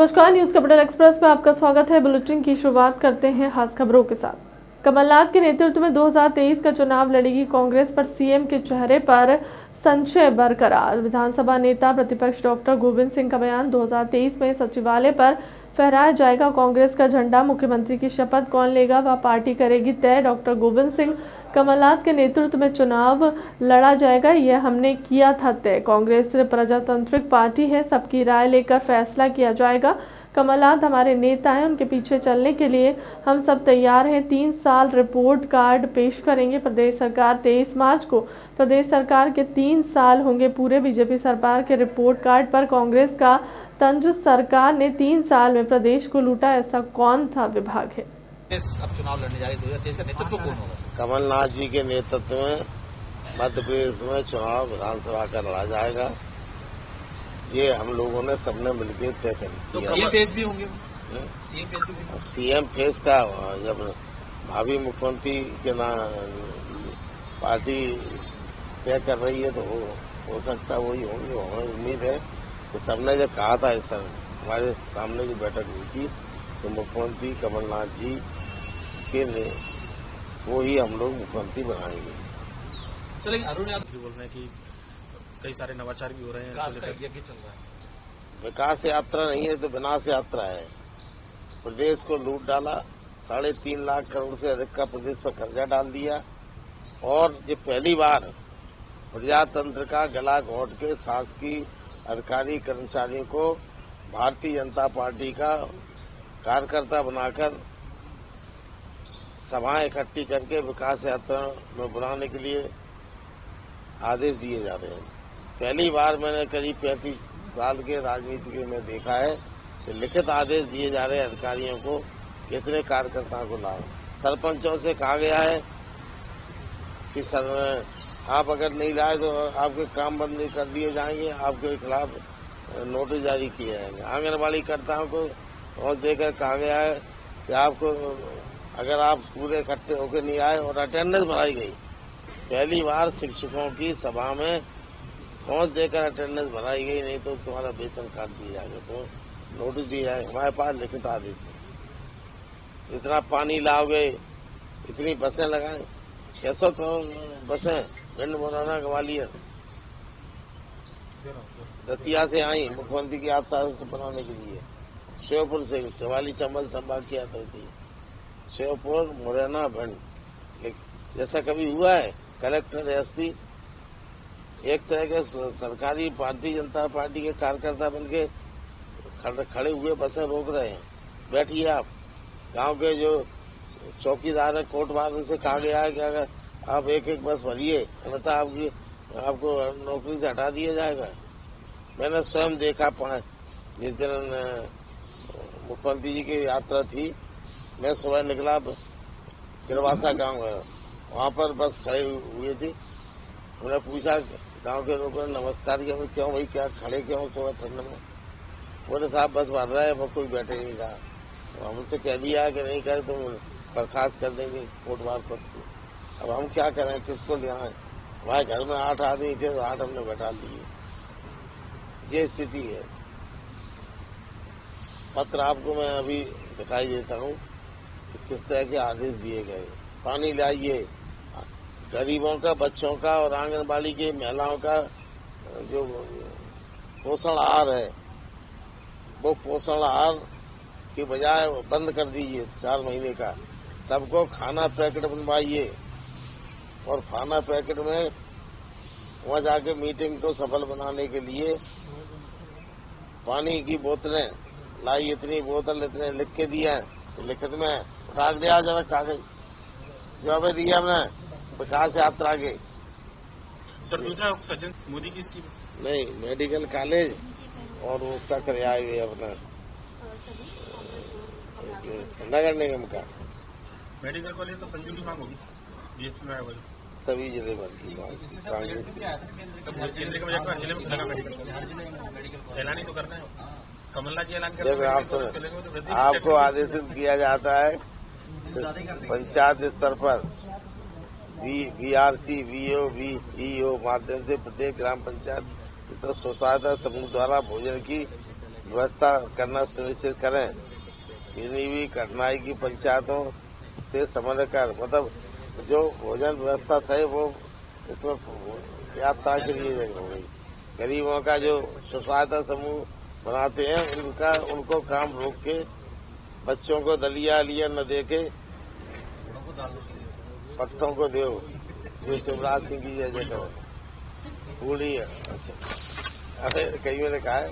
नमस्कार, news capital express में आपका स्वागत है। बुलेटिन की शुरुआत करते हैं खास खबरों के साथ। कमलनाथ के नेतृत्व में 2023 का चुनाव लड़ेगी कांग्रेस, पर सीएम के चेहरे पर संशय बरकरार। विधानसभा नेता प्रतिपक्ष डॉक्टर गोविंद सिंह का बयान। 2023 में सचिवालय पर फहराया जाएगा कांग्रेस का झंडा। मुख्यमंत्री की शपथ कौन लेगा वह पार्टी करेगी तय। डॉक्टर गोविंद सिंह। कमलनाथ के नेतृत्व में चुनाव लड़ा जाएगा, यह हमने किया था तय। कांग्रेस प्रजातांत्रिक पार्टी है, सबकी राय लेकर फैसला किया जाएगा। कमलनाथ हमारे नेता हैं, उनके पीछे चलने के लिए हम सब तैयार हैं। 3 साल रिपोर्ट कार्ड पेश करेंगे प्रदेश सरकार। 23 मार्च को प्रदेश सरकार के 3 साल होंगे पूरे। बीजेपी सरकार के रिपोर्ट कार्ड पर कांग्रेस का तंज। सरकार ने 3 साल में प्रदेश को लूटा, ऐसा कौन था विभाग है। अब चुनाव लड़ने जा रही 2023 का नेतृत्व कौन होगा? कमलनाथ जी के नेतृत्व में मध्य प्रदेश में चुनाव विधानसभा का लड़ा जाएगा। ये हम लोगों ने सबने मिलकर तय कर तो दिया। सीएम फेस भी होंगे। सीएम फेस का जब भावी मुख्यमंत्री के पार्टी तय कर रही है तो हो सकता है वही होंगे। हमें उम्मीद है कि सबने जब कहा था इस हमारे सामने जो बैठक हुई थी तो मुख्यमंत्री कमलनाथ जी के लिए वो ही हम लोग मुख्यमंत्री बनाएंगे। चलिए, अरुण यादव जो बोल रहे हैं कि कई सारे नवाचार भी हो रहे हैं। विकास का यज्ञ चल रहा है। विकास यात्रा नहीं है तो विनाश यात्रा है। प्रदेश को लूट डाला, 3.5 लाख करोड़ से अधिक का प्रदेश पर कर्जा डाल दिया और ये पहली बार प्रजातंत्र का गला घोंट के शासकीय अधिकारी कर्मचारियों को भारतीय जनता पार्टी का कार्यकर्ता बनाकर सभाएं इकट्ठी करके विकास यात्रा में बुलाने के लिए आदेश दिए जा रहे हैं। पहली बार मैंने करीब 35 साल के राजनीति में देखा है कि लिखित आदेश दिए जा रहे हैं अधिकारियों को कितने कार्यकर्ताओं को लाओ। सरपंचों से कहा गया है कि सर आप अगर नहीं लाए तो आपके काम बंद कर दिए जाएंगे, आपके खिलाफ नोटिस जारी किए जाएंगे। आंगनबाड़ी कर्ताओं को पहुंच देकर कहा गया है कि आपको अगर आप पूरे इकट्ठे होकर नहीं आए और अटेंडेंस बढ़ाई गई। पहली बार शिक्षकों की सभा में पहुंच देकर अटेंडेंस बढ़ाई गई, नहीं तो तुम्हारा वेतन काट दिया जाएगा, तो नोटिस दिया है। हमारे पास लिखित आदेश है। इतना पानी लाओगे, इतनी बसें लगाए, 600 करोड़ बसें भिंड मुरैना ग्वालियर दतिया से आई मुख्यमंत्री की यात्रा से बनाने के लिए। श्योपुर से 44 चंबल संभाग की यात्रा थी। श्योपुर मुरैना भिंड जैसा कभी हुआ है? कलेक्टर एसपी एक तरह के सरकारी भारतीय जनता पार्टी के कार्यकर्ता बनके खड़े हुए बसें रोक रहे हैं। बैठिए आप। गांव के जो चौकीदार है कोटवार, उनसे कहा गया है कि अगर आप एक बस भरिए अन्यथा आपको नौकरी से हटा दिया जाएगा। मैंने स्वयं देखा जिस दिन मुख्यमंत्री जी की यात्रा थी, मैं सुबह निकला गिरवासा गांव गया, वहां पर बस खड़े हुए थी। उन्हें पूछा, गांव के लोगों ने नमस्कार किया, क्यों भाई क्या खड़े क्यों सुबह ठंड में? बोले साहब बस भर रहा है, वो कोई बैठे नहीं रहा। तो हमसे कह दिया कि नहीं करे तो बर्खास्त कर देंगे कोटवार पद से। अब हम क्या करें, किसको ले आए? हमारे घर में 8 आदमी थे तो 8 हमने बैठा लिए। ये स्थिति है। पत्र आपको मैं अभी दिखाई देता हूँ कि किस तरह के आदेश दिए गए। पानी लाइए, गरीबों का, बच्चों का और आंगनबाड़ी की महिलाओं का जो पोषण आहार है, वो पोषण आहार की बजाय बंद कर दीजिए 4 महीने का। सबको खाना पैकेट बनवाइए और खाना पैकेट में वहाँ जाके मीटिंग को सफल बनाने के लिए पानी की बोतलें लाई, इतनी बोतल इतने लिख के दिया है, तो लिखित में उठा दिया जरा कागज जो हमें दिया हमने विकास यात्रा के। सर दूसरा सज्जन मोदी की स्कीम नहीं, मेडिकल कॉलेज और उसका किराया भी अपना नगर निगम का। मेडिकल कॉलेज तो संजीव की मांग होगी बीएसपी में आया सभी जिले भर की केंद्र का बजट हर जिले में लगा मेडिकल ऐलान ही तो करना है। कमलनाथ जी ऐलान जब आपको आदेशित किया जाता है पंचायत स्तर पर VRC, VO, VEO माध्यम से प्रत्येक ग्राम पंचायत तो स्वसहायता समूह द्वारा भोजन की व्यवस्था करना सुनिश्चित करें। किन्हीं भी कठिनाई की पंचायतों से समन्वय कर मतलब जो भोजन व्यवस्था थे वो इसमें यात्रा के लिए हो गई। गरीबों का जो स्वसहायता समूह बनाते हैं उनको काम रोक के बच्चों को दलिया लिया न दे के पट्टों को दो, जो शिवराज सिंह की जय करो पूरी है। अरे कई मैंने कहा है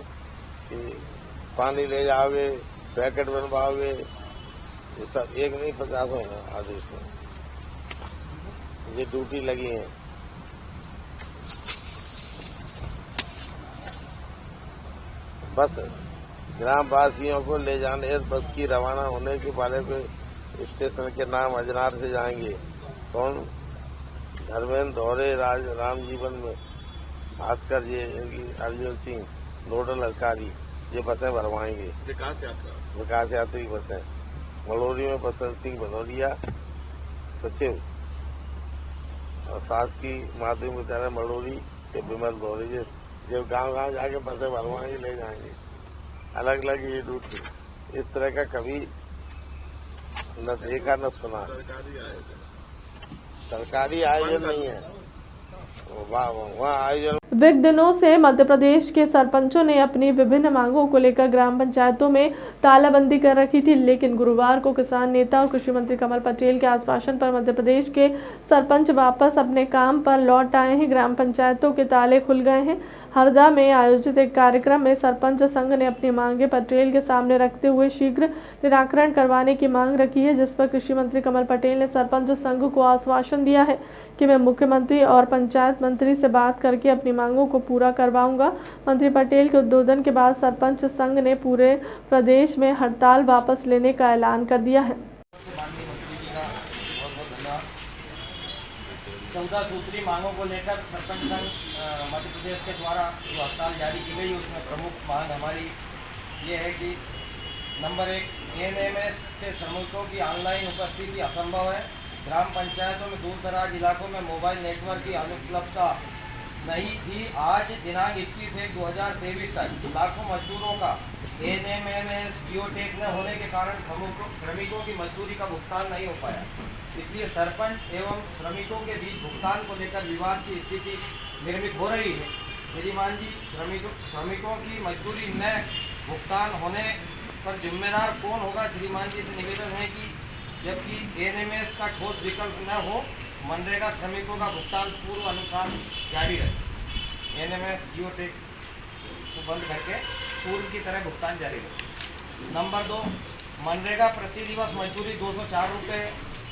कि पानी ले जाओगे, पैकेट बनवाओगे, ये सब एक नहीं 50 होगा आदेश में, ये ड्यूटी लगी है। बस ग्राम वासियों को ले जाने बस की रवाना होने के बारे में स्टेशन के नाम अजनार से जाएंगे। कौन? धर्मेंद्र दौरे राम जीवन में भास्कर जी अर्जुन सिंह नोडल अधिकारी ये बसें भरवाएंगे। विकास यात्री बसें मड़ोरी में बसंत सिंह भदौरिया सचिव और शासकीय माध्यमिक विद्यालय मड़ोरी के विमल दौरे जब गांव जाके बसें भरवाएंगे, ले जाएंगे। अलग अलग ये ड्यूटी, इस तरह का कभी न देखा न सुना। सरकारी आयोजन नहीं है, वहाँ आयोजन। विगत दिनों से मध्य प्रदेश के सरपंचों ने अपनी विभिन्न मांगों को लेकर ग्राम पंचायतों में तालाबंदी कर रखी थी, लेकिन गुरुवार को किसान नेता और कृषि मंत्री कमल पटेल के आश्वासन पर मध्य प्रदेश के सरपंच वापस अपने काम पर लौट आए हैं। ग्राम पंचायतों के ताले खुल गए हैं। हरदा में आयोजित एक कार्यक्रम में सरपंच संघ ने अपनी मांगे पटेल के सामने रखते हुए शीघ्र निराकरण करवाने की मांग रखी है, जिस पर कृषि मंत्री कमल पटेल ने सरपंच संघ को आश्वासन दिया है कि मैं मुख्यमंत्री और पंचायत मंत्री से बात करके अपनी मांगों को पूरा करवाऊंगा। मंत्री पटेल के उद्बोधन के बाद सरपंच संघ ने पूरे प्रदेश में हड़ताल वापस लेने का ऐलान कर दिया है। 14 सूत्री मांगों को लेकर सरपंच संघ मध्य प्रदेश के द्वारा जो हड़ताल जारी की गई, उसमें प्रमुख मांग हमारी ये है कि नंबर 1, एएनएमएस से श्रमिकों की ऑनलाइन उपस्थिति असंभव है। ग्राम पंचायतों में दूर दराज इलाकों में मोबाइल नेटवर्क की अनुपलब्धता नहीं थी। आज दिनांक 21/1/2023 तक लाखों मजदूरों का एएनएमएस जियोटेक न होने के कारण श्रमिकों की मजदूरी का भुगतान नहीं हो पाया। इसलिए सरपंच एवं श्रमिकों के बीच भुगतान को लेकर विवाद की स्थिति निर्मित हो रही है। श्रीमान जी, श्रमिकों की मजदूरी न भुगतान होने पर जिम्मेदार कौन होगा? श्रीमान जी से निवेदन है कि जबकि एएनएमएस का ठोस विकल्प न हो, मनरेगा श्रमिकों का भुगतान पूर्व अनुसार जारी रहे। एएनएमएस जियोटेक को बंद करके पूर्व की तरह भुगतान जारी रहे। नंबर 2, मनरेगा प्रति दिवस मजदूरी 204 रुपये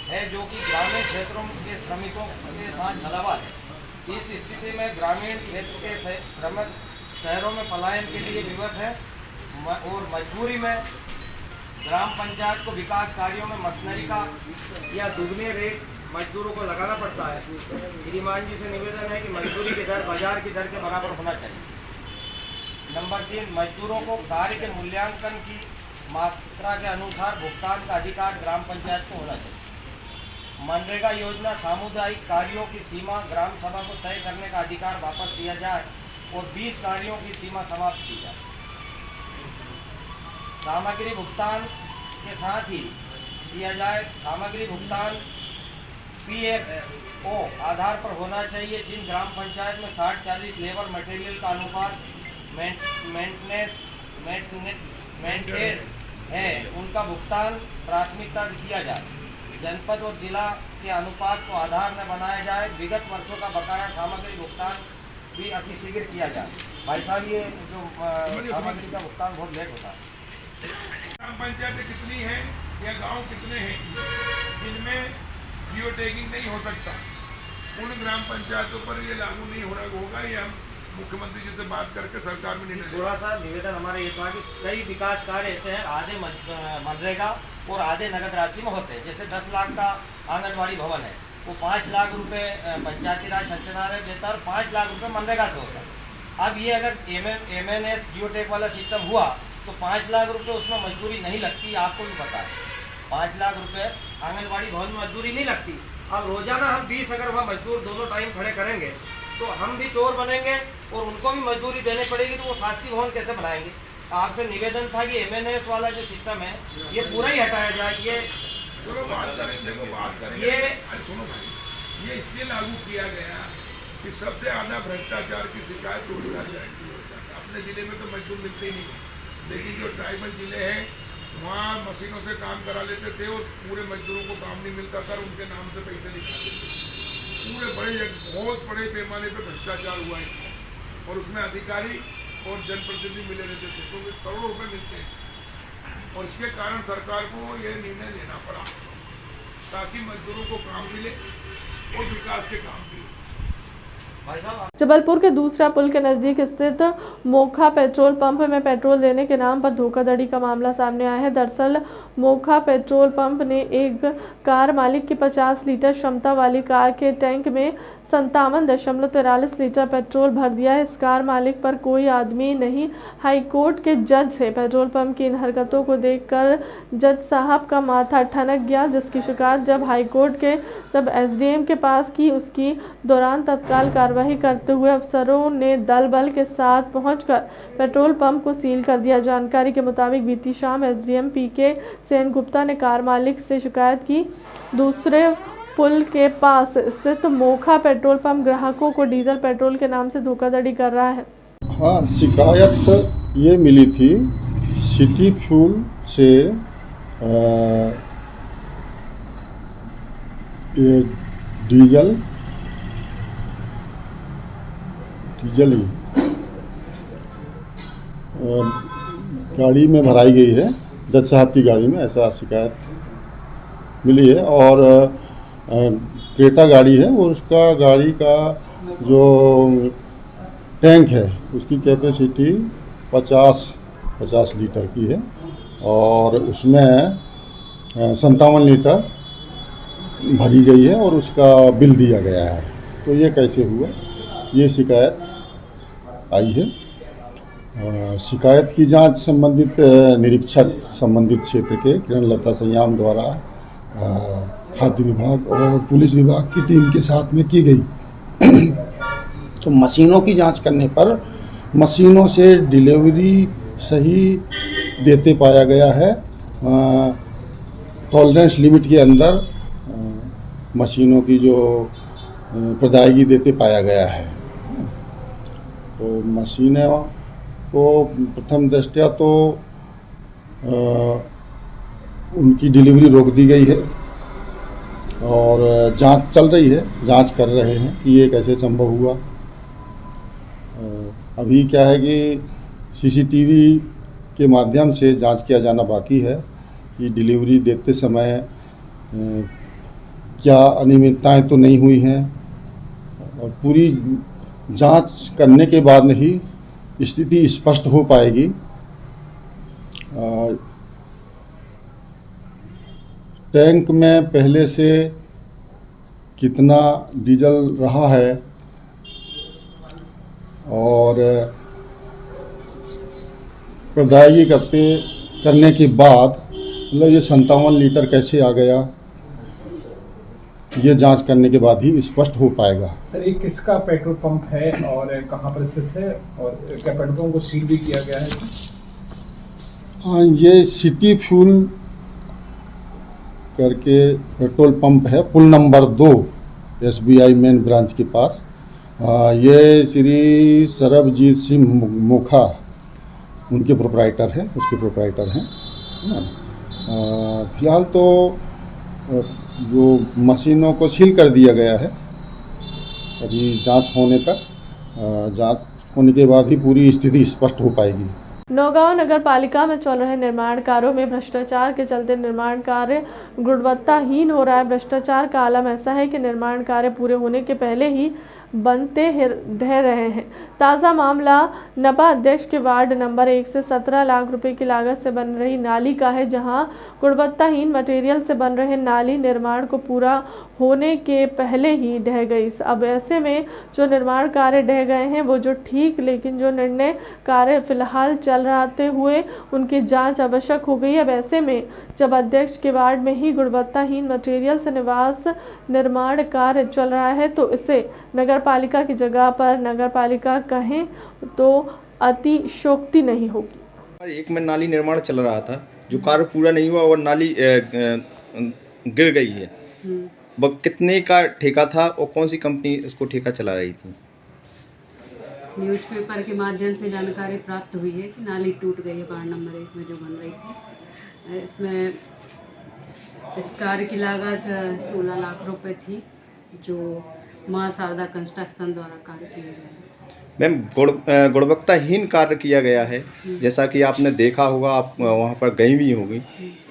है, जो कि ग्रामीण क्षेत्रों के श्रमिकों के साथ छलावा है। इस स्थिति में ग्रामीण क्षेत्र के श्रमिक शहरों में पलायन के लिए विवश है और मजबूरी में ग्राम पंचायत को विकास कार्यों में मशीनरी का या दुगने रेट मजदूरों को लगाना पड़ता है। श्रीमान जी से निवेदन है कि मजदूरी की दर बाजार की दर के बराबर होना चाहिए। नंबर 3, मजदूरों को कार्य के मूल्यांकन की मात्रा के अनुसार भुगतान का अधिकार ग्राम पंचायत को होना चाहिए। मनरेगा योजना सामुदायिक कार्यों की सीमा ग्राम सभा को तय करने का अधिकार वापस दिया जाए और 20 कार्यों की सीमा समाप्त की जाए। सामग्री भुगतान के साथ ही किया जाए। सामग्री भुगतान PFO आधार पर होना चाहिए। जिन ग्राम पंचायत में 60-40 लेबर मटेरियल का अनुपात मेंटेन है, उनका भुगतान प्राथमिकता से किया जाए। जनपद और जिला के अनुपात को आधार में बनाया जाए। विगत वर्षों का बकाया सामग्री भुगतान भी अतिशीघ्र किया जाए। भाई साहब, ये जो सामग्री का भुगतान बहुत लेट होता है। ग्राम पंचायतें कितनी हैं या गांव कितने हैं जिनमें जियो टैगिंग नहीं हो सकता? उन ग्राम पंचायतों पर ये लागू नहीं होगा। ये हम मुख्यमंत्री जी से बात करके सरकार में निर्णय। थोड़ा सा निवेदन हमारा ये था कि कई विकास कार्य ऐसे हैं, आधे मनरेगा और आधे नगद राशि में होते हैं। जैसे 10 लाख का आंगनबाड़ी भवन है, वो 5 लाख रुपए पंचायती राज संचालनालय देता है और 5 लाख रुपए मनरेगा से होता है। अब ये अगर एमएनएस जियोटेक वाला सिस्टम हुआ तो 5 लाख रुपए उसमें मजदूरी नहीं लगती। आपको भी पता है 5 लाख रुपए आंगनबाड़ी भवन में मजदूरी नहीं लगती। अब रोजाना हम 20 अगर वहाँ मजदूर दोनों टाइम खड़े करेंगे तो हम भी चोर बनेंगे और उनको भी मजदूरी देनी पड़ेगी, तो वो शासकीय भवन कैसे बनाएंगे? आपसे निवेदन था कि MNS वाला जो सिस्टम है ये पूरा ही हटाया जाए। ये चलो बात करें, देखो बात करेंगे। ये अरे सुनो भाई, ये इसलिए लागू किया गया कि सबसे ज्यादा भ्रष्टाचार की शिकायत रोजगार जाएगी। अपने जिले में तो मजदूर मिलते ही नहीं, लेकिन जो ट्राइबल जिले हैं वहाँ मशीनों से काम करा लेते थे और पूरे मजदूरों को काम नहीं मिलता था, उनके नाम से पैसे निकालते थे। पूरे बहुत बड़े पैमाने पर भ्रष्टाचार हुआ है और उसमें अधिकारी और जनप्रतिनिधि मिले रहते थे, तो करोड़ों रुपए मिलते हैं। और इसके कारण सरकार को ये निर्णय लेना पड़ा ताकि मजदूरों को काम मिले और विकास के काम मिले। भाई साहब जबलपुर के दूसरा पुल के नजदीक स्थित मोखा पेट्रोल पंप में पेट्रोल देने के नाम पर धोखाधड़ी का मामला सामने आया है। दरअसल मोखा पेट्रोल पंप ने एक कार मालिक की 50 लीटर क्षमता वाली कार के टैंक में 57.43 लीटर पेट्रोल भर दिया है। इस कार मालिक पर कोई आदमी नहीं। हाईकोर्ट के जज से पेट्रोल पंप की इन हरकतों को देखकर जज साहब का माथा ठनक गया, जिसकी शिकायत जब हाईकोर्ट के SDM के पास की, उसकी दौरान तत्काल कार्रवाई करते हुए अफसरों ने दल बल के साथ पहुंचकर पेट्रोल पंप को सील कर दिया। जानकारी के मुताबिक बीती शाम SDM PK सेन गुप्ता ने कार मालिक से शिकायत की। दूसरे पुल के पास स्थित मोखा पेट्रोल पंप ग्राहकों को डीजल पेट्रोल के नाम से धोखाधड़ी कर रहा है। हाँ, शिकायत ये मिली थी सिटी फ्यूल से ये डीजल ही गाड़ी में भराई गई है, जज साहब की गाड़ी में, ऐसा शिकायत मिली है। और क्रेटा गाड़ी है, वो उसका गाड़ी का जो टैंक है उसकी कैपेसिटी 50 लीटर की है और उसमें 57 लीटर भरी गई है और उसका बिल दिया गया है। तो ये कैसे हुआ, ये शिकायत आई है। शिकायत की जांच संबंधित निरीक्षक संबंधित क्षेत्र के किरण लता संयाम द्वारा खाद्य विभाग और पुलिस विभाग की टीम के साथ में की गई। तो मशीनों की जांच करने पर मशीनों से डिलीवरी सही देते पाया गया है। टॉलरेंस लिमिट के अंदर मशीनों की जो प्रदायगी देते पाया गया है। तो मशीनों को प्रथम दृष्टया तो उनकी डिलीवरी रोक दी गई है और जांच चल रही है, जांच कर रहे हैं कि ये कैसे संभव हुआ। अभी क्या है कि CCTV के माध्यम से जांच किया जाना बाकी है कि डिलीवरी देते समय क्या अनियमितताएं तो नहीं हुई हैं, और पूरी जांच करने के बाद ही स्थिति स्पष्ट हो पाएगी। टैंक में पहले से कितना डीजल रहा है और प्रदायगी करने के बाद मतलब ये 57 लीटर कैसे आ गया, ये जांच करने के बाद ही स्पष्ट हो पाएगा। सर, ये किसका पेट्रोल पंप है और कहाँ पर स्थित है और क्या पेट्रोल पंप को सील भी किया गया है? हाँ, ये सिटी फ्यूल करके पेट्रोल पंप है, पुल नंबर 2 SBI मेन ब्रांच के पास। ये श्री सरबजीत सिंह मोखा उनके प्रोप्राइटर हैं, उसके प्रोप्राइटर हैं। फिलहाल तो जो मशीनों को सील कर दिया गया है, अभी जांच होने के बाद ही पूरी स्थिति स्पष्ट हो पाएगी। नौगांव नगर पालिका में चल रहे निर्माण कार्यों में भ्रष्टाचार के चलते निर्माण कार्य गुणवत्ताहीन हो रहा है। भ्रष्टाचार का आलम ऐसा है कि निर्माण कार्य पूरे होने के पहले ही बनते ढह रहे हैं। ताज़ा मामला नपा अध्यक्ष के वार्ड नंबर 1 से 17 लाख रुपए की लागत से बन रही नाली का है, जहां गुणवत्ताहीन मटेरियल से बन रहे नाली निर्माण को पूरा होने के पहले ही ढह गई। अब ऐसे में जो निर्माण कार्य ढह गए हैं वो जो ठीक, लेकिन जो निर्णय कार्य फिलहाल चल रहते हुए उनकी जांच आवश्यक हो गई। अब ऐसे में जब अध्यक्ष के वार्ड में ही गुणवत्ताहीन मटेरियल से निवास निर्माण कार्य चल रहा है तो इसे नगर पालिका की जगह पर नगर पालिका कहें तो अतिशयोक्ति नहीं होगी। एक में नाली निर्माण चल रहा था, जो कार्य पूरा नहीं हुआ और नाली गिर गई है। वह कितने का ठेका था और कौन सी कंपनी इसको ठेका चला रही थी? न्यूज़पेपर के माध्यम से जानकारी प्राप्त हुई है कि नाली टूट गई है वार्ड नंबर 1 में जो बन रही थी। इसमें इस कार्य की लागत 16 लाख रुपए थी, जो मां शारदा कंस्ट्रक्शन द्वारा कार्य किया गया है। मैम, गुणवत्ताहीन कार्य किया गया है, जैसा कि आपने देखा होगा, आप वहाँ पर गई भी होगी,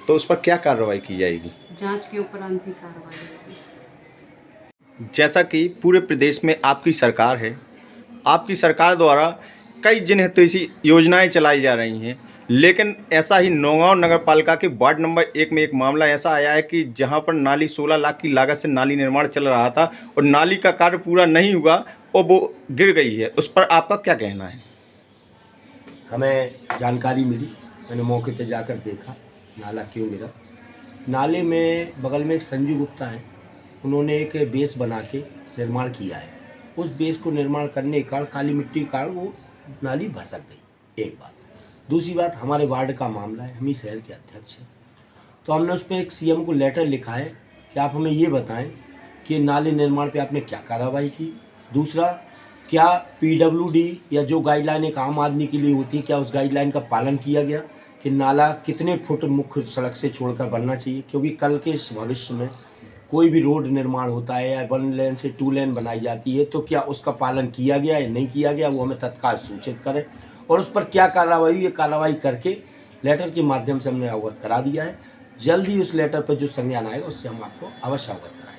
तो उस पर क्या कार्रवाई की जाएगी? जांच के उपरांत ही कार्रवाई होगी। जैसा कि पूरे प्रदेश में आपकी सरकार है, आपकी सरकार द्वारा कई जनहितैषी योजनाएं चलाई जा रही हैं, लेकिन ऐसा ही नौगांव नगर पालिका के वार्ड नंबर 1 में एक मामला ऐसा आया है कि जहां पर नाली 16 लाख की लागत से नाली निर्माण चल रहा था और नाली का कार्य पूरा नहीं हुआ और वो गिर गई है। उस पर आपका क्या कहना है? हमें जानकारी मिली, मैंने मौके पे जाकर देखा नाला क्यों गिरा। नाले में बगल में एक संजू गुप्ता है, उन्होंने एक बेस बना के निर्माण किया है। उस बेस को निर्माण करने के कारण, काली मिट्टी के कारण वो नाली भसक गई। एक बात। दूसरी बात, हमारे वार्ड का मामला है, हम ही शहर के अध्यक्ष हैं, तो हमने उस पर एक सीएम को लेटर लिखा है कि आप हमें ये बताएं कि नाले निर्माण पे आपने क्या कार्रवाई की। दूसरा, क्या पीडब्ल्यूडी या जो गाइडलाइन एक आम आदमी के लिए होती है, क्या उस गाइडलाइन का पालन किया गया कि नाला कितने फुट मुख्य सड़क से छोड़कर बनना चाहिए? क्योंकि कल के भविष्य में कोई भी रोड निर्माण होता है या 1 लेन से 2 लेन बनाई जाती है, तो क्या उसका पालन किया गया या नहीं किया गया, वो हमें तत्काल सूचित करें और उस पर क्या कार्रवाई हुई, ये कार्रवाई करके लेटर के माध्यम से हमने अवगत करा दिया है। जल्द ही उस लेटर पर जो संज्ञान आएगा उससे हम आपको अवश्य अवगत कराएंगे।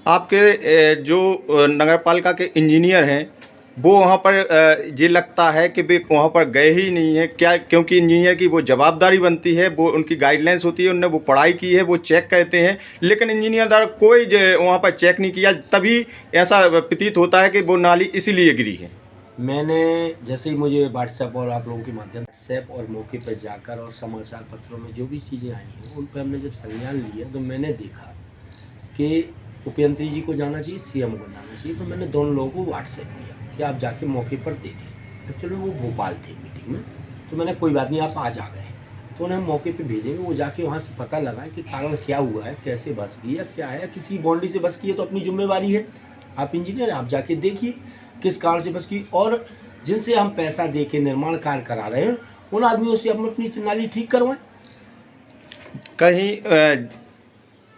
आपके जो नगर पालिका के इंजीनियर हैं, वो वहाँ पर ये लगता है कि वे वहाँ पर गए ही नहीं है क्या? क्योंकि इंजीनियर की वो जवाबदारी बनती है, वो उनकी गाइडलाइंस होती है, उनने वो पढ़ाई की है, वो चेक करते हैं, लेकिन इंजीनियर द्वारा कोई वहाँ पर चेक नहीं किया, तभी ऐसा प्रतीत होता है कि वो नाली इसीलिए गिरी है। मैंने जैसे ही मुझे व्हाट्सएप और आप लोगों के माध्यम से और मौके पर जाकर और समाचार पत्रों में जो भी चीज़ें आई हैं उन पर हमने जब संज्ञान लिया, तो मैंने देखा कि उपयंत्री जी को जाना चाहिए, सीएम को जाना चाहिए, तो मैंने दोनों लोगों को व्हाट्सएप किया कि आप जाके मौके पर देखें। एक्चुअली वो भोपाल थे मीटिंग में, तो मैंने कहा कोई बात नहीं, आप आज आ गए, तो उन्हें हम मौके पे भेजेंगे। वो जाके वहाँ से पता लगाए कि कारण क्या हुआ है, कैसे बस की है, क्या है, किसी बाउंड्री से बस की है तो अपनी जिम्मेवारी है, आप इंजीनियर हैं, आप जाके देखिए किस कारण से बस की, और जिनसे हम पैसा दे के निर्माण कार्य करा रहे हैं उन आदमियों से हम अपनी नाली ठीक करवाएं। कहीं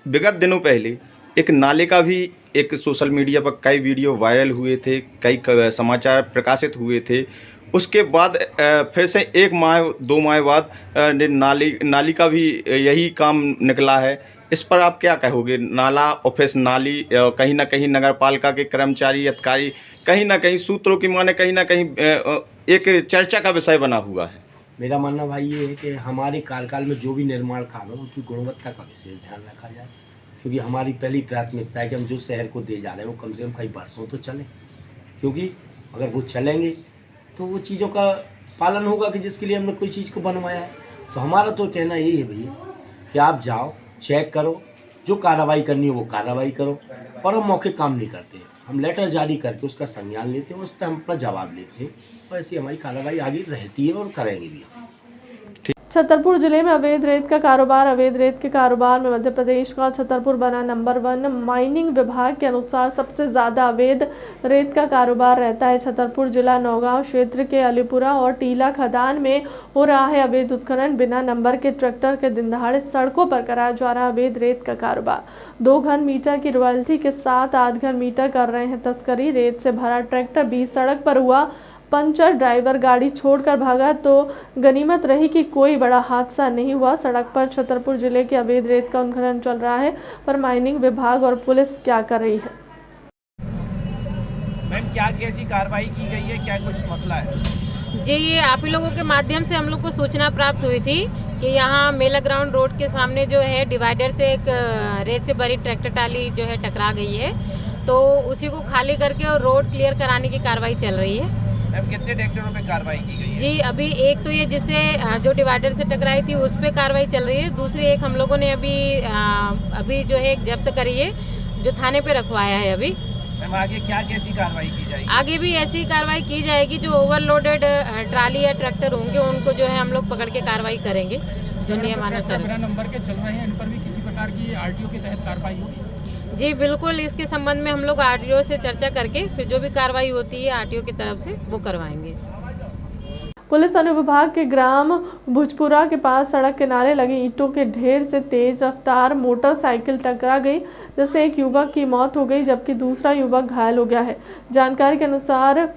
विगत दिनों पहले एक नाले का भी एक सोशल मीडिया पर कई वीडियो वायरल हुए थे, कई समाचार प्रकाशित हुए थे। उसके बाद फिर से 1 माह 2 माह बाद नाली का भी यही काम निकला है। इस पर आप क्या कहोगे? नाला और फिर नाली, कहीं ना कहीं नगर पालिका के कर्मचारी अधिकारी कहीं ना कहीं सूत्रों की माने कहीं ना कहीं एक चर्चा का विषय बना हुआ है। मेरा मानना भाई ये है कि हमारे कार्यकाल में जो भी निर्माण कार्य हो उनकी गुणवत्ता का विशेष ध्यान रखा जाए, क्योंकि हमारी पहली प्राथमिकता है कि हम जो शहर को दे जा रहे हैं वो कम से कम कई वर्षों तो चले, क्योंकि अगर वो चलेंगे तो वो चीज़ों का पालन होगा कि जिसके लिए हमने कोई चीज़ को बनवाया है। तो हमारा तो कहना यही है भैया कि आप जाओ, चेक करो, जो कार्रवाई करनी हो वो कार्रवाई करो, और हम मौके काम नहीं करते हैं, हम लेटर जारी करके उसका संज्ञान लेते हैं, उस पर हम अपना जवाब लेते हैं, और ऐसी हमारी कार्रवाई आगे रहती है और करेंगे भी हम। छतरपुर जिले में अवैध रेत का कारोबार। अवैध रेत के कारोबार में मध्य प्रदेश का छतरपुर बना नंबर 1। माइनिंग विभाग के अनुसार सबसे ज़्यादा अवैध रेत का कारोबार रहता है छतरपुर जिला नौगांव क्षेत्र के अलीपुरा और टीला खदान में हो रहा है अवैध उत्खनन। बिना नंबर के ट्रैक्टर के दिन दहाड़े सड़कों पर कराया जा रहा अवैध रेत का कारोबार। 2 घन मीटर की रॉयल्टी के साथ 8 घन मीटर कर रहे हैं तस्करी। रेत से भरा ट्रैक्टर बीच सड़क पर हुआ पंचर, ड्राइवर गाड़ी छोड़कर भागा तो गनीमत रही कि कोई बड़ा हादसा नहीं हुआ। सड़क पर छतरपुर जिले के अवैध रेत का उत्खनन चल रहा है, पर माइनिंग विभाग और पुलिस क्या कर रही है? मैम, क्या कैसी कार्रवाई की गई है, क्या कुछ मसला है? जी, ये आप ही लोगों के माध्यम से हम लोग को सूचना प्राप्त हुई थी कि यहाँ मेला ग्राउंड रोड के सामने जो है डिवाइडर से एक रेत से भरी ट्रैक्टर ट्राली जो है टकरा गई है, तो उसी को खाली करके और रोड क्लियर कराने की कार्रवाई चल रही है। मैम, कितने ट्रैक्टरों पे कार्रवाई की गई है? जी, अभी एक तो ये जिससे जो डिवाइडर से टकराई थी उस पे कार्रवाई चल रही है। दूसरी एक हम लोगों ने अभी जो है एक जब्त करी है, जो थाने पे रखवाया है अभी। मैम आगे क्या कैसी कार्रवाई की जाएगी? आगे भी ऐसी कार्रवाई की जाएगी। जो ओवरलोडेड ट्राली या ट्रैक्टर होंगे उनको जो है हम लोग पकड़ के कार्रवाई करेंगे जो नियमानुसार। बिना नंबर के चल रहे हैं, इन पर भी किसी प्रकार की आरटीओ के तहत कार्रवाई होगी? जी बिल्कुल, इसके संबंध में हम लोग आरटीओ से चर्चा करके फिर जो भी कार्रवाई होती है आरटीओ की तरफ से वो करवाएंगे। पुलिस अनुविभाग के ग्राम भुजपुरा के पास सड़क किनारे लगे ईंटों के ढेर से तेज रफ्तार मोटरसाइकिल टकरा गई, जिससे एक युवक की मौत हो गई जबकि दूसरा युवक घायल हो गया है। जानकारी के अनुसार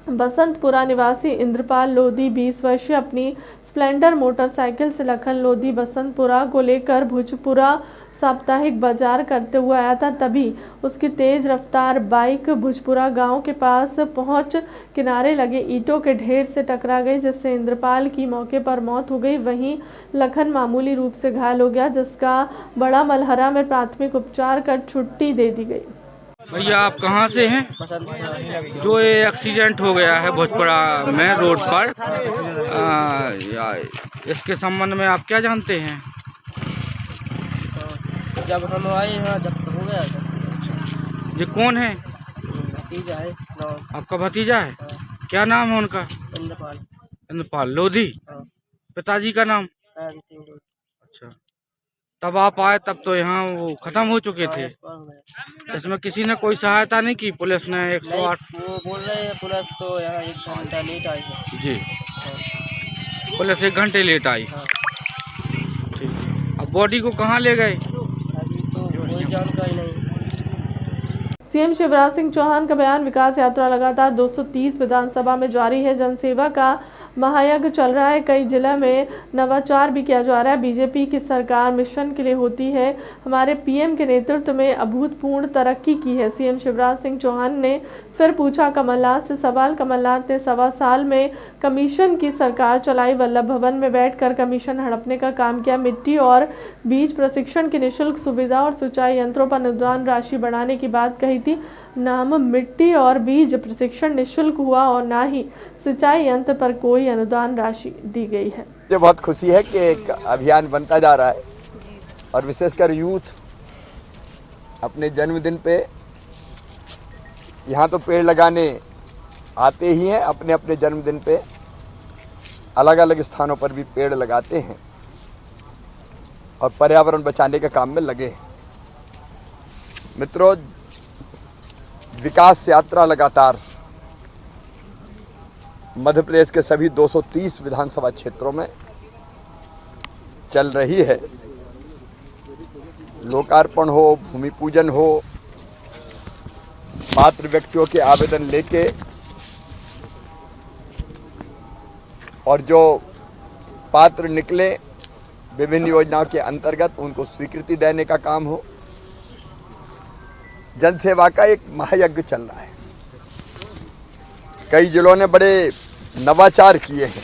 बसंतपुरा निवासी इंद्रपाल लोधी 20 वर्षीय अपनी स्प्लेंडर मोटरसाइकिल से लखन लोधी बसंतपुरा को लेकर भुजपुरा साप्ताहिक बाजार करते हुए आया था। तभी उसकी तेज रफ्तार बाइक भुजपुरा गांव के पास पहुंच किनारे लगे ईंटों के ढेर से टकरा गई, जिससे इंद्रपाल की मौके पर मौत हो गई। वहीं लखन मामूली रूप से घायल हो गया, जिसका बड़ा मलहरा में प्राथमिक उपचार कर छुट्टी दे दी गई। भैया आप कहाँ से हैं? जो ये एक्सीडेंट हो गया है भोजपुरा में रोड पर, इसके संबंध में आप क्या जानते हैं? जब हम आए यहाँ जब तो हो गया था। ये कौन है? भतीजा है। आपका भतीजा है? क्या नाम है उनका? इंद्रपाल। इंद्रपाल लोधी। पिताजी का नाम? अच्छा, तब आप आए तब तो यहाँ वो खत्म हो चुके थे। इसमें किसी ने कोई सहायता नहीं की? पुलिस ने 108? वो बोल रहे हैं पुलिस तो यहाँ 1 घंटा लेट आई है। जी, पुलिस 1 घंटे लेट आई। ठीक, अब बॉडी को कहाँ ले गए? कोई जानकारी नहीं। सीएम शिवराज सिंह चौहान का बयान, विकास यात्रा लगातार 230 विधानसभा में जारी है। जनसेवा का महायज्ञ चल रहा है। कई जिले में नवाचार भी किया जा रहा है। बीजेपी की सरकार मिशन के लिए होती है। हमारे पीएम के नेतृत्व में अभूतपूर्व तरक्की की है। सीएम शिवराज सिंह चौहान ने फिर पूछा कमलनाथ से सवाल। कमलनाथ ने 1.25 साल में कमीशन की सरकार चलाई। वल्लभ भवन में बैठकर कमीशन हड़पने का काम किया। मिट्टी और बीज प्रशिक्षण की निःशुल्क सुविधा और सिंचाई यंत्रों पर अनुदान राशि बढ़ाने की बात कही थी। नाम मिट्टी और बीज प्रशिक्षण निःशुल्क हुआ और ना ही सिंचाई यंत्र पर कोई अनुदान राशि दी गई है। मुझे बहुत खुशी है कि एक अभियान बनता जा रहा है और विशेषकर यूथ अपने जन्मदिन पे यहाँ तो पेड़ लगाने आते ही हैं, अपने अपने जन्मदिन पे अलग अलग स्थानों पर भी पेड़ लगाते हैं और पर्यावरण बचाने के काम में लगे हैं। मित्रों, विकास यात्रा लगातार मध्य प्रदेश के सभी 230 विधानसभा क्षेत्रों में चल रही है। लोकार्पण हो, भूमि पूजन हो, पात्र व्यक्तियों के आवेदन लेके और जो पात्र निकले विभिन्न योजनाओं के अंतर्गत उनको स्वीकृति देने का काम हो। जनसेवा का एक महायज्ञ चल रहा है। कई जिलों ने बड़े नवाचार किए हैं,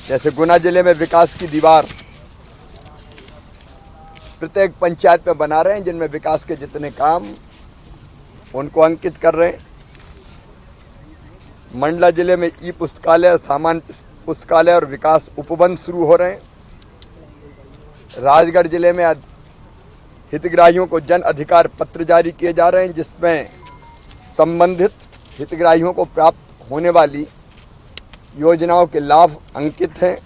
जैसे गुना जिले में विकास की दीवार प्रत्येक पंचायत में बना रहे हैं, जिनमें विकास के जितने काम उनको अंकित कर रहे हैं। मंडला जिले में ई पुस्तकालय, सामान्य पुस्तकालय और विकास उपवन शुरू हो रहे हैं। राजगढ़ जिले में हितग्राहियों को जन अधिकार पत्र जारी किए जा रहे हैं, जिसमें संबंधित हितग्राहियों को प्राप्त होने वाली योजनाओं के लाभ अंकित हैं।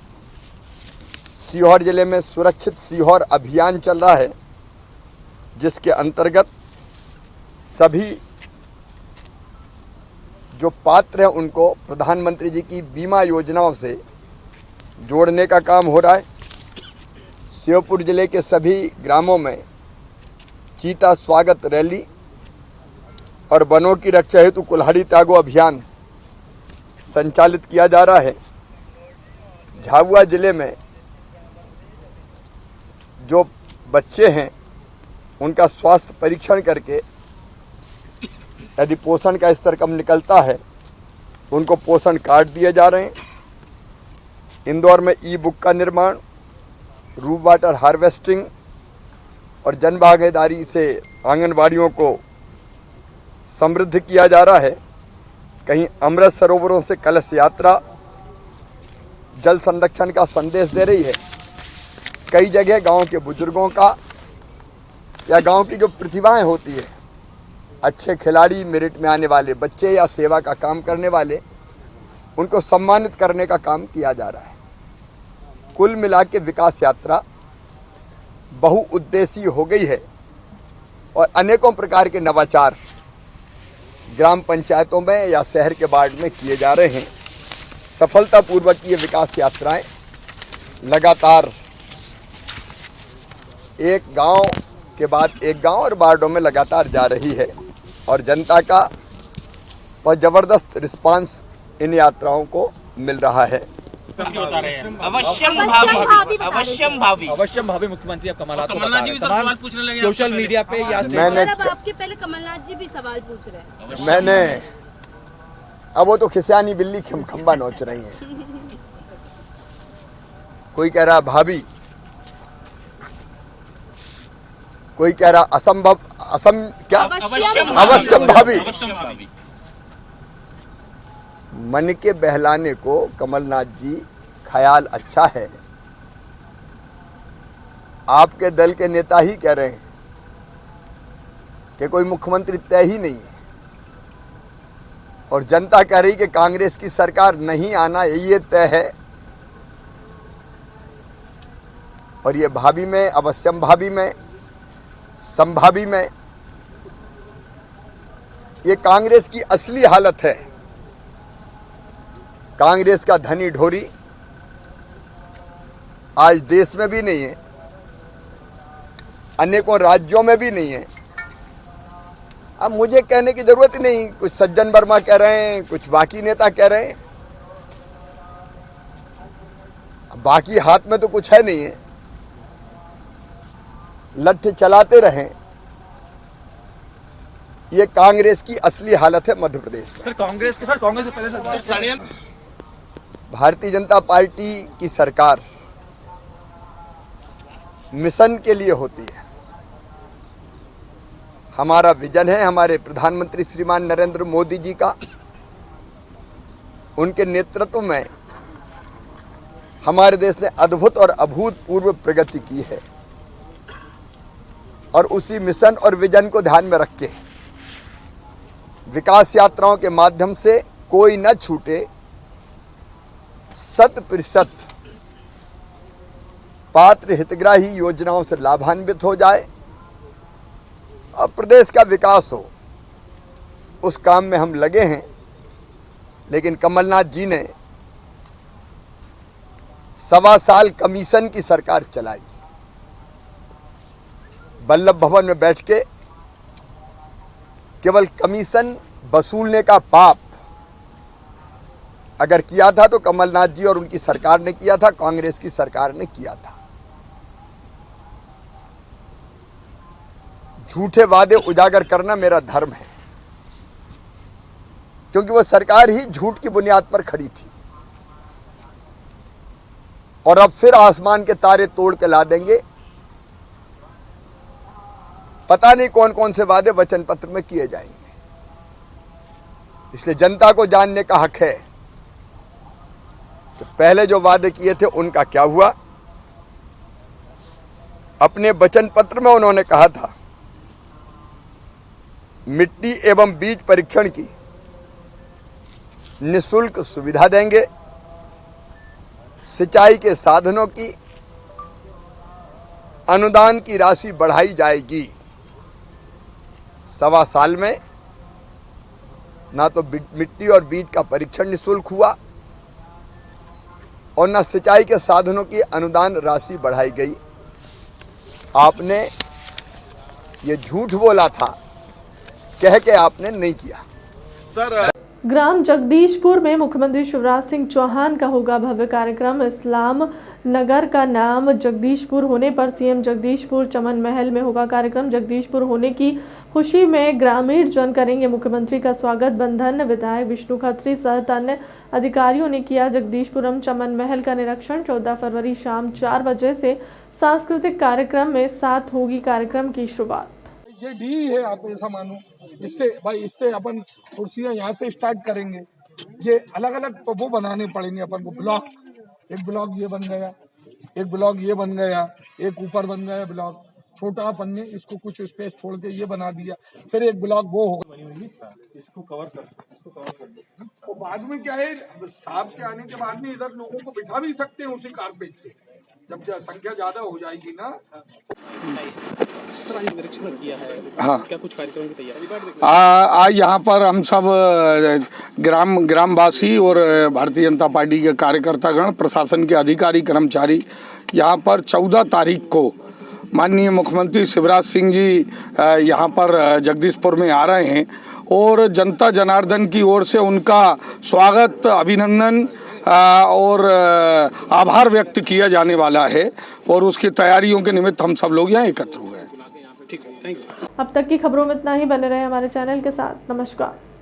सीहोर जिले में सुरक्षित सीहोर अभियान चल रहा है, जिसके अंतर्गत सभी जो पात्र हैं उनको प्रधानमंत्री जी की बीमा योजनाओं से जोड़ने का काम हो रहा है। श्योपुर जिले के सभी ग्रामों में चीता स्वागत रैली और वनों की रक्षा हेतु कुल्हाड़ी त्यागो अभियान संचालित किया जा रहा है। झाबुआ जिले में जो बच्चे हैं उनका स्वास्थ्य परीक्षण करके यदि पोषण का स्तर कम निकलता है तो उनको पोषण कार्ड दिए जा रहे हैं। इंदौर में ई बुक का निर्माण, रूप वाटर हार्वेस्टिंग और जन भागीदारी से आंगनबाड़ियों को समृद्ध किया जा रहा है। कहीं अमृत सरोवरों से कलश यात्रा जल संरक्षण का संदेश दे रही है। कई जगह गांव के बुजुर्गों का या गांव की जो प्रतिभाएं होती है अच्छे खिलाड़ी, मेरिट में आने वाले बच्चे या सेवा का काम करने वाले, उनको सम्मानित करने का काम किया जा रहा है। कुल मिला के विकास यात्रा बहुउद्देशीय हो गई है और अनेकों प्रकार के नवाचार ग्राम पंचायतों में या शहर के वार्ड में किए जा रहे हैं। सफलतापूर्वक ये विकास यात्राएं लगातार एक गांव के बाद एक गांव और वार्डों में लगातार जा रही है और जनता का बहुत ज़बरदस्त रिस्पांस इन यात्राओं को मिल रहा है। अवश्यम भावी मुख्यमंत्री अब कमलनाथ जी भी सवाल पूछने लगे सोशल मीडिया पे या मैंने आपके पहले कमलनाथ जी भी सवाल पूछ रहे हैं। मैंने अब वो तो खिसियानी बिल्ली खंबा नोच रही है। कोई कह रहा भाभी, कोई कह रहा असंभव, अवश्यम भावी। मन के बहलाने को कमलनाथ जी ख्याल अच्छा है। आपके दल के नेता ही कह रहे हैं कि कोई मुख्यमंत्री तय ही नहीं है और जनता कह रही कि कांग्रेस की सरकार नहीं आना ये तय है। और ये भावी में, अवश्यम भावी में, संभावी में, ये कांग्रेस की असली हालत है। कांग्रेस का धनी ढोरी आज देश में भी नहीं है, अनेकों राज्यों में भी नहीं है। अब मुझे कहने की जरूरत ही नहीं, कुछ सज्जन वर्मा कह रहे हैं, कुछ बाकी नेता कह रहे हैं। बाकी हाथ में तो कुछ है नहीं है, लठ चलाते रहें। ये कांग्रेस की असली हालत है मध्य प्रदेश में। कांग्रेस से पहले भारतीय जनता पार्टी की सरकार मिशन के लिए होती है। हमारा विजन है हमारे प्रधानमंत्री श्रीमान नरेंद्र मोदी जी का। उनके नेतृत्व में हमारे देश ने अद्भुत और अभूतपूर्व प्रगति की है और उसी मिशन और विजन को ध्यान में रख के विकास यात्राओं के माध्यम से कोई न छूटे, 100% पात्र हितग्राही योजनाओं से लाभान्वित हो जाए और प्रदेश का विकास हो, उस काम में हम लगे हैं। लेकिन कमलनाथ जी ने 1.25 साल कमीशन की सरकार चलाई। वल्लभ भवन में बैठ के केवल कमीशन वसूलने का पाप अगर किया था तो कमलनाथ जी और उनकी सरकार ने किया था, कांग्रेस की सरकार ने किया था। झूठे वादे उजागर करना मेरा धर्म है, क्योंकि वो सरकार ही झूठ की बुनियाद पर खड़ी थी और अब फिर आसमान के तारे तोड़ के ला देंगे। पता नहीं कौन कौन से वादे वचन पत्र में किए जाएंगे। इसलिए जनता को जानने का हक है कि पहले जो वादे किए थे उनका क्या हुआ। अपने वचन पत्र में उन्होंने कहा था मिट्टी एवं बीज परीक्षण की निःशुल्क सुविधा देंगे, सिंचाई के साधनों की अनुदान की राशि बढ़ाई जाएगी। 1.25 साल में ना तो मिट्टी और बीज का परीक्षण निःशुल्क हुआ और न सिंचाई के साधनों की अनुदान राशि बढ़ाई गई। आपने ये झूठ बोला था, कह के आपने नहीं किया। सर, ग्राम जगदीशपुर में मुख्यमंत्री शिवराज सिंह चौहान का होगा भव्य कार्यक्रम। इस्लाम नगर का नाम जगदीशपुर होने पर सीएम जगदीशपुर चमन महल में होगा कार्यक्रम। जगदीशपुर होने की खुशी में ग्रामीण जन करेंगे मुख्यमंत्री का स्वागत। बंधन विधायक विष्णु खत्री सहित अन्य अधिकारियों ने किया जगदीशपुरम चमन महल का निरीक्षण। 14 फरवरी शाम 4 बजे से सांस्कृतिक कार्यक्रम में साथ होगी कार्यक्रम की शुरुआत। ये डी है, आप ऐसा मानो। इससे अपन कुर्सियाँ यहाँ से स्टार्ट करेंगे। ये अलग अलग वो बनाने पड़ेंगे अपन को। ब्लॉक, एक ब्लॉक ये बन गया, एक ब्लॉक ये बन गया, एक ऊपर बन गया ब्लॉक, छोटा अपन ने इसको कुछ स्पेस छोड़ के ये बना दिया, फिर एक ब्लॉक वो होगा, इसको कवर कर तो बाद में क्या है, साहब के आने के बाद में इधर लोगों को बिठा भी सकते हैं उसी कारपेट पे, जब संख्या ज्यादा हो जाएगी ना। निरीक्षण किया है, हाँ, क्या कुछ कार्यक्रम की तैयारी? आज यहाँ पर हम सब ग्रामवासी और भारतीय जनता पार्टी के कार्यकर्तागण, प्रशासन के अधिकारी कर्मचारी यहाँ पर 14 तारीख को माननीय मुख्यमंत्री शिवराज सिंह जी यहाँ पर जगदीशपुर में आ रहे हैं और जनता जनार्दन की ओर से उनका स्वागत, अभिनंदन और आभार व्यक्त किया जाने वाला है और उसकी तैयारियों के निमित्त हम सब लोग यहाँ एकत्र हुए हैं। अब तक की खबरों में इतना ही। बने रहे हमारे चैनल के साथ। नमस्कार।